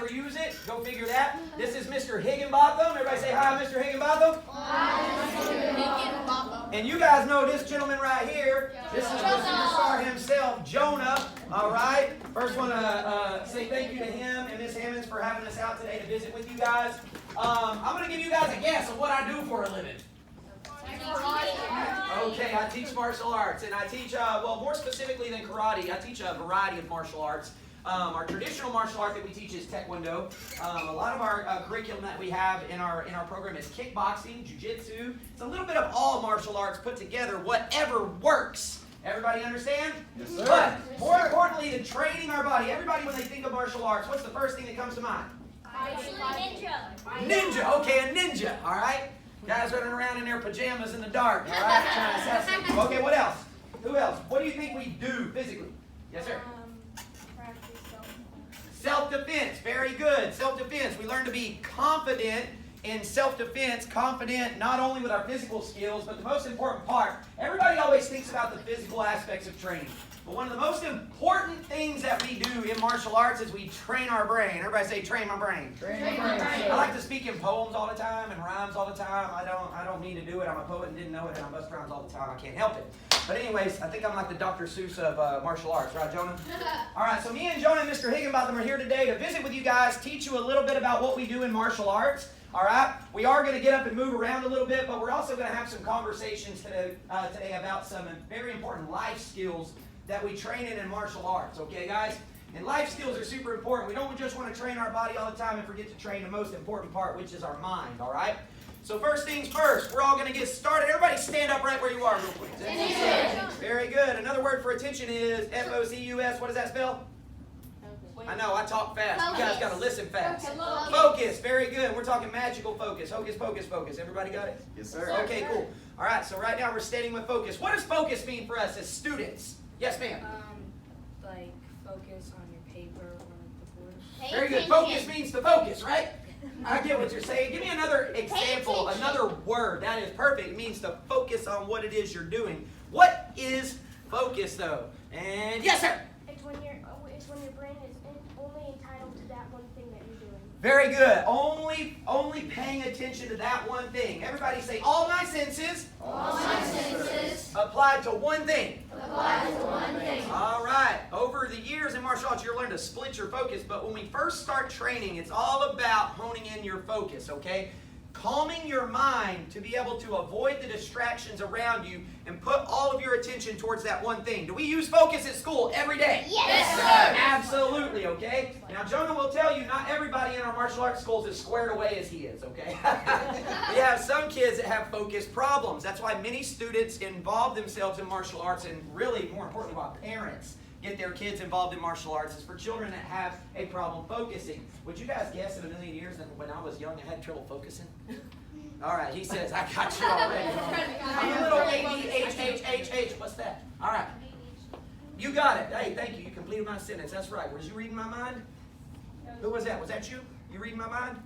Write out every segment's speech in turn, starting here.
never use it. Go figure that. This is Mr. Higginbotham. Everybody say hi, Mr. Higginbotham. Hi, Mr. Higginbotham. And you guys know this gentleman right here. This is the superstar himself, Jonah. All right. First want to say thank you to him and Miss Hammonds for having us out today to visit with you guys. I'm going to give you guys a guess of what I do for a living. Okay, I teach martial arts, and I teach, well, more specifically than karate, I teach a variety of martial arts. Our traditional martial art that we teach is Taekwondo. A lot of our curriculum that we have in our program is kickboxing, jiu-jitsu. It's a little bit of all martial arts put together, whatever works. Everybody understand? Yes, sir. But more importantly than training our body, everybody when they think of martial arts, what's the first thing that comes to mind? Ninja. Okay, a ninja. All right. Guys running around in their pajamas in the dark. All right. Trying to assassinate people. Okay, what else? Who else? What do you think we do physically? Yes, sir. Practice self-defense. Self-defense. Very good. Self-defense. We learn to be confident in self-defense, confident not only with our physical skills, but the most important part. Everybody always thinks about the physical aspects of training. But one of the most important things that we do in martial arts is we train our brain. Everybody say, train my brain. Train my brain. I like to speak in poems all the time and rhymes all the time. I don't mean to do it. I'm a poet and didn't know it, and I bust rhymes all the time. I can't help it. But anyways, I think I'm like the Dr. Seuss of martial arts, right, Jonah? All right, so me and Jonah and Mr. Higginbotham are here today to visit with you guys, teach you a little bit about what we do in martial arts. All right, we are going to get up and move around a little bit, but we're also going to have some conversations today about some very important life skills that we train in martial arts, okay, guys? And life skills are super important. We don't just want to train our body all the time and forget to train the most important part, which is our mind, all right? So first things first, we're all going to get started. Everybody stand up right where you are real quick. Attention. Very good. Another word for attention is F-O-C-U-S. What does that spell? I know, I talk fast. You guys got to listen fast. Focus. Very good. We're talking magical focus. Hocus pocus focus. Everybody got it? Yes, sir. Okay, cool. All right, so right now we're standing with focus. What does focus mean for us as students? Yes, ma'am. Like focus on your paper or the board. Very good. Focus means to focus, right? I get what you're saying. Give me another example, another word. That is perfect. It means to focus on what it is you're doing. What is focus, though? And yes, sir. It's when your brain is only entitled to that one thing that you're doing. Very good. Only paying attention to that one thing. Everybody say, all my senses. All my senses Applied to one thing. apply to one thing. All right. Over the years in martial arts, you'll learn to split your focus. But when we first start training, it's all about honing in your focus, okay? Calming your mind to be able to avoid the distractions around you and put all of your attention towards that one thing. Do we use focus at school every day? Yes, sir. Absolutely, okay? Now, Jonah will tell you not everybody in our martial arts schools is squared away as he is, okay? We have some kids that have focus problems. That's why many students involve themselves in martial arts, and really, more importantly, why parents get their kids involved in martial arts is for children that have a problem focusing. Would you guys guess in a million years that when I was young I had trouble focusing? All right, he says, I got you already. I'm a little ADHD. What's that? All right. You got it. Hey, thank you. You completed my sentence. That's right. Was you reading my mind? Who was that? Was that you? You reading my mind?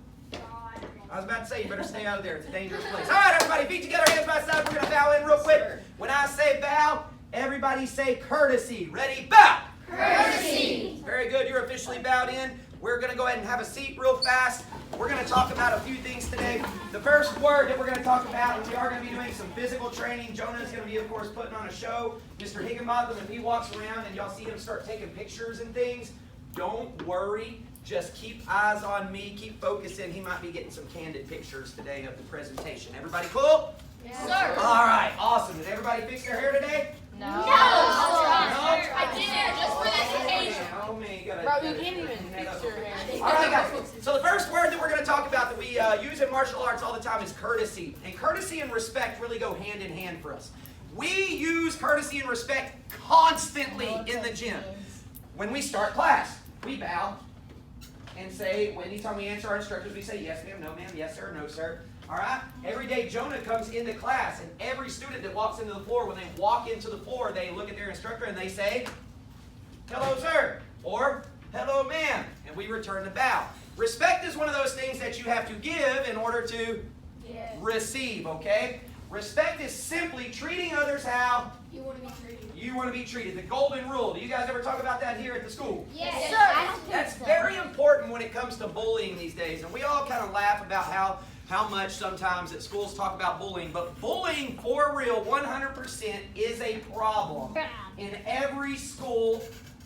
I was about to say, you better stay out of there. It's a dangerous place. All right, everybody, feet together, hands by side. We're going to bow in real quick. When I say bow, everybody say courtesy. Ready? Bow! Courtesy. Very good. You're officially bowed in. We're going to go ahead and have a seat real fast. We're going to talk about a few things today. The first word that we're going to talk about, and we are going to be doing some physical training. Jonah is going to be, of course, putting on a show. Mr. Higginbotham, if he walks around and y'all see him start taking pictures and things, don't worry. Just keep eyes on me. Keep focusing. He might be getting some candid pictures today of the presentation. Everybody cool? Yes, sir. All right. Awesome. Did everybody fix their hair today? No. I did it just for this occasion. Oh, man. You gotta, Bro, you can't even fix your hair. All right, guys. So the first word that we're going to talk about that we use in martial arts all the time is courtesy. And courtesy and respect really go hand in hand for us. We use courtesy and respect constantly in the gym. When we start class, we bow and say, anytime we answer our instructors, we say, yes, ma'am, no, ma'am, yes, sir, no, sir. All right? Every day, Jonah comes into class, and every student that walks into the floor, when they walk into the floor, they look at their instructor and they say, hello, sir, or hello, ma'am, and we return the bow. Respect is one of those things that you have to give in order to receive, okay? Respect is simply treating others how You want to be treated. you want to be treated. The golden rule. Do you guys ever talk about that here at the school? Yes, sir. I don't think That's so. very important when it comes to bullying these days. And we all kind of laugh about how much sometimes at schools talk about bullying. But bullying, for real, 100% is a problem in every school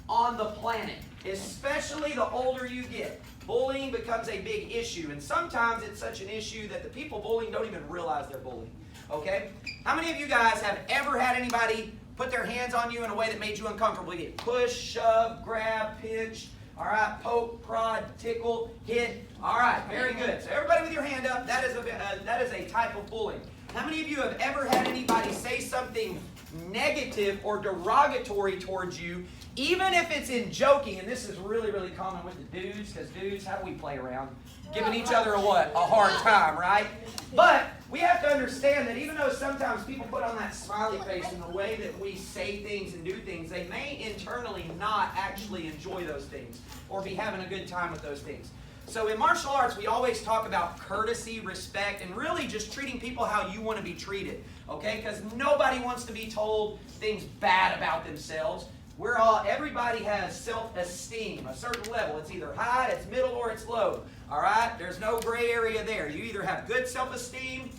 on the planet. Especially the older you get. Bullying becomes a big issue. And sometimes it's such an issue that the people bullying don't even realize they're bullying. Okay? How many of you guys have ever had anybody put their hands on you in a way that made you uncomfortable? You get push, shove, grab, pinch, all right, poke, prod, tickle, hit. All right, very good. So everybody with your hand up, that is a type of bullying. How many of you have ever had anybody say something negative or derogatory towards you, even if it's in joking? And this is really, really common with the dudes, because dudes, how do we play around? Giving each other a what? A hard time, right? But we have to understand that even though sometimes people put on that smiley face in the way that we say things and do things, they may internally not actually enjoy those things or be having a good time with those things. So in martial arts, we always talk about courtesy, respect, and really just treating people how you want to be treated, okay? Because nobody wants to be told things bad about themselves. Everybody has self-esteem, a certain level. It's either high, it's middle, or it's low. All right? There's no gray area there. You either have good self-esteem,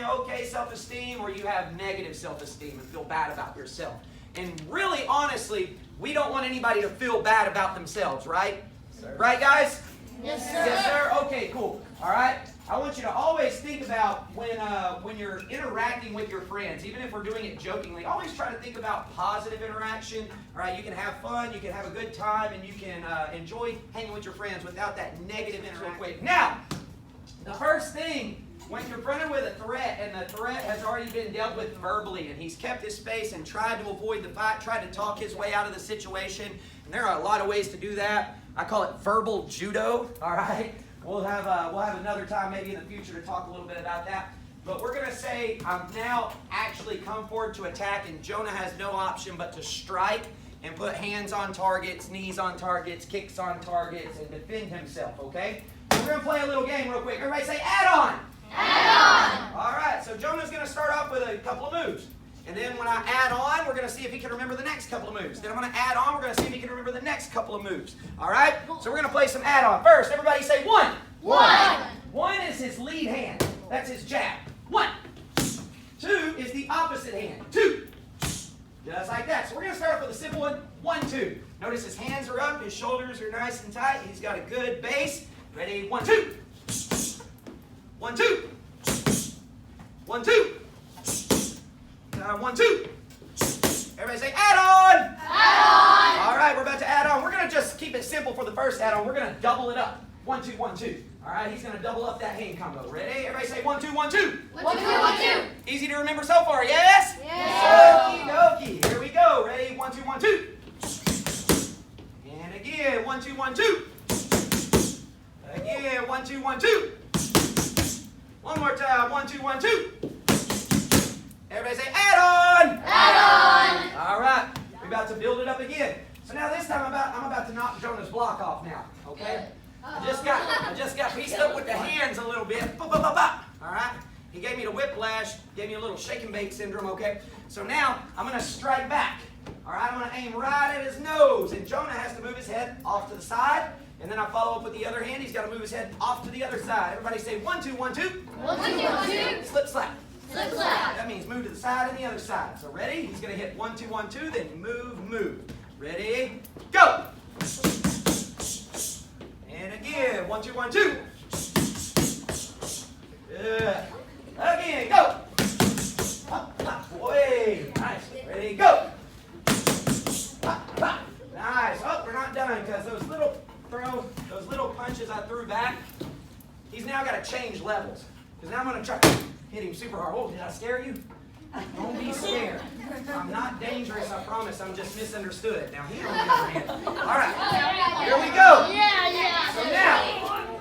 okay self-esteem, or you have negative self-esteem and feel bad about yourself. And really, honestly, we don't want anybody to feel bad about themselves, right? Sir. Right, guys? Yes, sir. Yes, sir? Okay, cool. All right? I want you to always think about when you're interacting with your friends, even if we're doing it jokingly, always try to think about positive interaction. All right, you can have fun, you can have a good time, and you can enjoy hanging with your friends without that negative interaction. Now, the first thing, when confronted with a threat, and the threat has already been dealt with verbally, and he's kept his space and tried to avoid the fight, tried to talk his way out of the situation, and there are a lot of ways to do that. I call it verbal judo, all right? We'll have another time maybe in the future to talk a little bit about that. But we're going to say I'm now actually come forward to attack, and Jonah has no option but to strike and put hands on targets, knees on targets, kicks on targets, and defend himself, okay? So we're going to play a little game real quick. Everybody say add on. Add on. All right, so Jonah's going to start off with a couple of moves. And then when I add on, we're going to see if he can remember the next couple of moves. Then I'm going to add on, we're going to see if he can remember the next couple of moves. All right? So we're going to play some add on. First, everybody say one. One. One is his lead hand. That's his jab. One. Two is the opposite hand. Two. Just like that. So we're going to start off with a simple one. 1, 2. Notice his hands are up. His shoulders are nice and tight. He's got a good base. Ready? 1, 2. 1, 2. 1, 2. 1, 2. Everybody say add on. Add on. All right, we're about to add on. We're going to just keep it simple for the first add on. We're going to double it up. 1, 2, 1, 2. All right, he's going to double up that hand combo. Ready? Everybody say 1, 2, 1, 2. 1, 2, 1, 2. Easy to remember so far, yes? Yes. Okie dokie. Here we go. Ready? 1, 2, 1, 2. And again, 1, 2, 1, 2. Again, 1, 2, 1, 2. One more time. 1, 2, 1, 2. Everybody say add on. Add on. All right, we're about to build it up again. So now this time I'm about to knock Jonah's block off now. Okay? I just got pieced up with the hands a little bit. All right? He gave me the whiplash, gave me a little shake and bake syndrome, okay? So now I'm going to strike back. All right, I'm going to aim right at his nose, and Jonah has to move his head off to the side, and then I follow up with the other hand. He's got to move his head off to the other side. Everybody say 1, 2, 1, 2. 1, 2, 1, 2. Slip slap. Slip slap. That means move to the side and the other side. So ready? He's going to hit 1, 2, 1, 2, then move. Ready? Go! And again, 1, 2, 1, 2. Good. Again, go! Boy, nice. Ready? Go! Nice. Oh, we're not done because those little punches I threw back, he's now got to change levels. Because now I'm going to try to hit him super hard. Oh, did I scare you? Don't be scared. I'm not dangerous, I promise. I'm just misunderstood. Now, here on the other hand. All right. Here we go. Yeah. So now,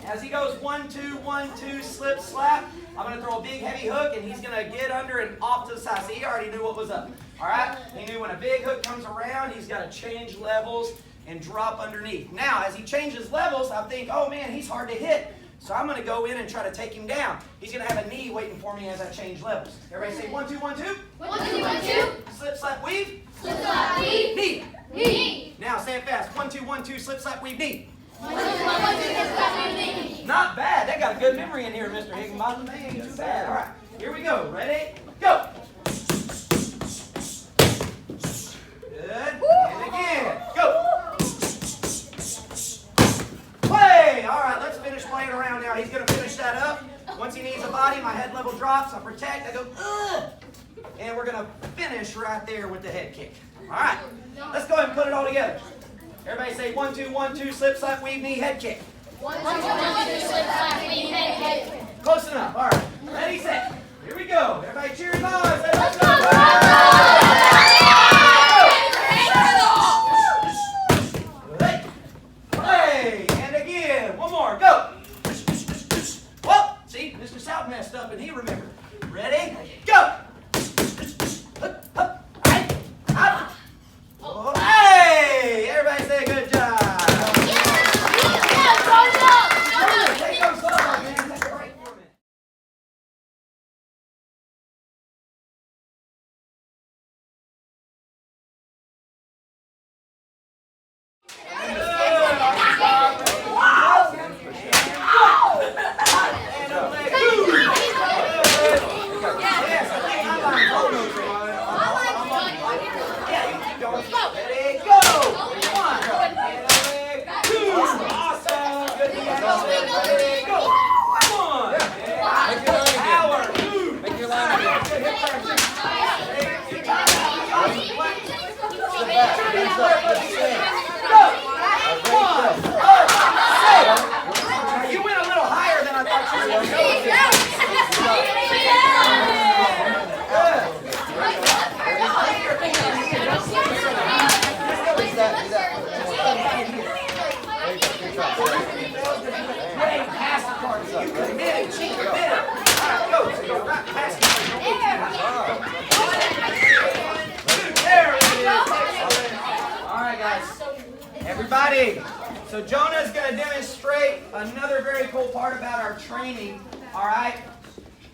as he goes 1, 2, 1, 2, slip, slap, I'm going to throw a big heavy hook, and he's going to get under and off to the side. See, he already knew what was up. All right? He knew when a big hook comes around, he's got to change levels and drop underneath. Now, as he changes levels, I think, oh, man, he's hard to hit. So I'm going to go in and try to take him down. He's going to have a knee waiting for me as I change levels. Everybody say 1, 2, 1, 2. 1, 2, 1, 2. Slip, slap, weave. Slip, slap, weave. Knee. Knee. Now say it fast. 1, 2, 1, 2. Slip, slap, weave, knee. 1, 2, 1, 2. Slip, slap, weave, knee. Not bad. They got a good memory in here, Mr. Higginbottom. They ain't too bad. All right. Here we go. Ready? Go. Good. And again. Go. Play. All right. Let's finish playing around now. He's going to finish that up. Once he needs a body, my head level drops. I protect. I go, ugh. And we're going to finish right there with the head kick. All right. Let's go ahead and put it all together. Everybody say 1, 2, 1, 2. Slip, slap, weave, knee, head kick. 1, 2, 1, 2. Slip, slap, weave, head kick. Close enough. All right. Ready, set. Here we go. Everybody cheer him on. Say, let's go. Play. And again. One more. Go. Whoa. See, Mr. South messed up and he remembered. Ready? Go. Hey! Everybody say a good job. Take those gloves off, man. Take a break for a minute. You went a little higher than I thought you were going to. Way past the card. You committed, she committed. All right, go. So you're right past the card. There it is. Excellent. All right, guys. Everybody. So Jonah's going to demonstrate another very cool part about our training. All right.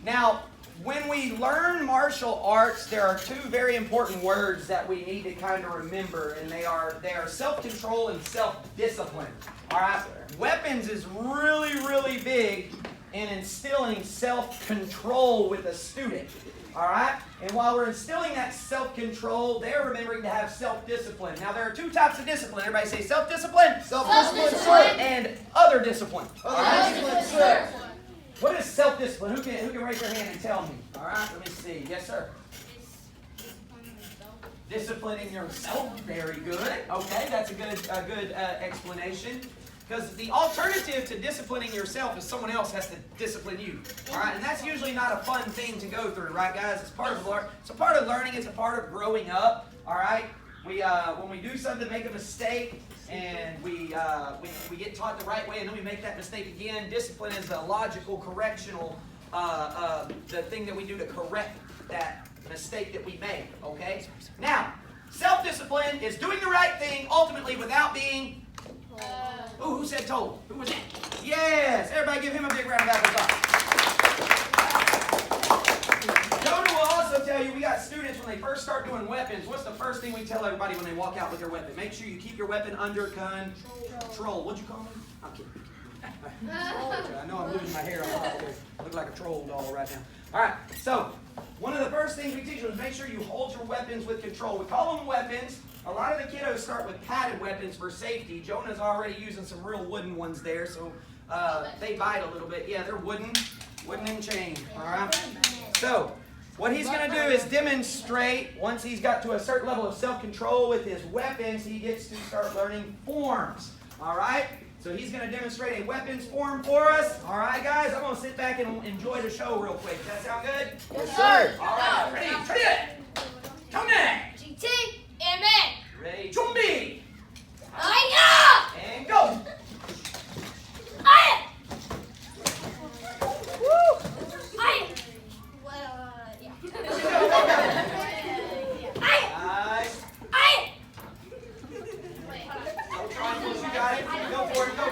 Now, when we learn martial arts, there are two very important words that we need to kind of remember, and they are self-control and self-discipline. All right. Weapons is really, really big in instilling self-control with a student. All right? And while we're instilling that self-control, they're remembering to have self-discipline. Now, there are two types of discipline. Everybody say self-discipline. Self-discipline, sir. And other discipline. Other discipline, sir. What is self-discipline? Who can raise their hand and tell me? All right? Let me see. Yes, sir. Disciplining yourself. Very good. Okay, that's a good explanation. Because the alternative to disciplining yourself is someone else has to discipline you. All right, and that's usually not a fun thing to go through, right, guys? It's part of learning. It's a part of learning. It's a part of growing up. All right. When we do something, make a mistake, and we get taught the right way, and then we make that mistake again. Discipline is a logical, correctional, the thing that we do to correct that mistake that we made. Okay. Now, self-discipline is doing the right thing ultimately without being. Ooh, who said told? Who was that? Yes! Everybody give him a big round of applause. Jonah will also tell you, we got students when they first start doing weapons, what's the first thing we tell everybody when they walk out with their weapon? Make sure you keep your weapon under control. What'd you call me? I'm kidding. I know I'm losing my hair. I look like a troll doll right now. All right, so one of the first things we teach you is make sure you hold your weapons with control. We call them weapons. A lot of the kiddos start with padded weapons for safety. Jonah's already using some real wooden ones there, so they bite a little bit. Yeah, they're wooden and chain. All right. So what he's going to do is demonstrate. Once he's got to a certain level of self-control with his weapons, he gets to start learning forms. All right. So he's going to demonstrate a weapons form for us. All right, guys. I'm going to sit back and enjoy the show real quick. Does that sound good? Yes, sir. All right. Ready? Jonah. GT. Amen. Ready? Jumbi. Aya. And go. Aya. Woo. Aya. Yeah. Aya. Nice. Aya. No triangles, you got it. Go for it. Go